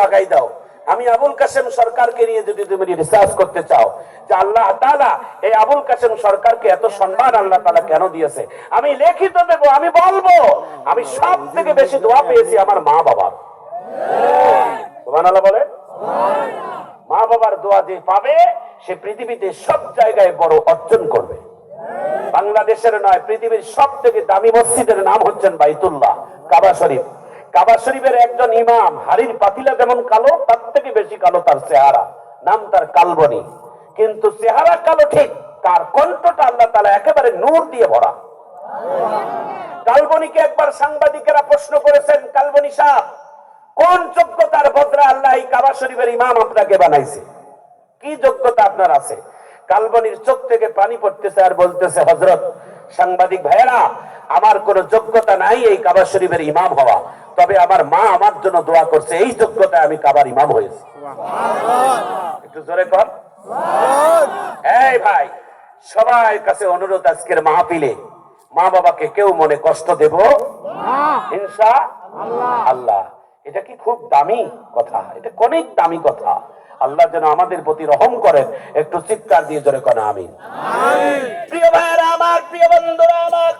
আগাই দাও। আমি আবুল কাসেম সরকারকে নিয়ে যদি তুমি রিসার্চ করতে চাও যে আল্লাহ তাআলা এই আবুল কাসেম সরকারকে এত সম্মান আল্লাহ তাআলা কেন দিয়েছে, আমি লিখিত দেব, আমি বলবো আমি সব থেকে বেশি দোয়া পেয়েছি আমার মা বাবার। সুবহানাল্লাহ বলে। মা বাবার দোয়া যে পাবে সে পৃথিবীতে সব জায়গায় বড় অর্জন করবে। বাংলাদেশের নয়, পৃথিবীর সব থেকে দামি মসজিদের নাম হচ্ছেন বাইতুল্লাহ, কাবা শরীফ। কাবা শরীফের একজন ইমাম, হাড়ির পাতিলা যেমন কালো, তার থেকে বেশি কালো তার চেহারা, নাম তার কালবনি। কিন্তু চেহারা কালো ঠিক, তার কণ্ঠটা আল্লাহ তাআলা একেবারে নূর দিয়ে ভরা। কালবনিকে একবার সাংবাদিকেরা প্রশ্ন করেছেন, কালবনি সাহেব, কোন যোগ্যতার বদলে আল্লাহ এই কাবা শরীফের ইমাম আপনাকে বানাইছে, কি যোগ্যতা আপনার আছে? কালবনির চোখ থেকে পানি পড়তেছে আর বলতেছে, হযরত, সাংবাদিক ভাইয়েরা, আমার কোনো যোগ্যতা নাই এই কাবা শরীফের ইমাম হওয়া, তবে আমার মা আমার জন্য দোয়া করছে, এই যোগ্যতায় আমি কাবার ইমাম হয়েছি। একটু জোরে কর। এই ভাই, সবার কাছে অনুরোধ, আজকের মাহফিলে মা বাবাকে কেউ মনে কষ্ট দেব ইনশাআল্লাহ। এটা কি খুব দামি কথা? এটা অনেক দামি কথা। আল্লাহ যেন আমাদের প্রতি রহম করেন। একটু চিৎকার দিয়ে জোরে করেন আমিন। প্রিয় ভাইয়েরা আমার, প্রিয় বন্ধুরা আমার,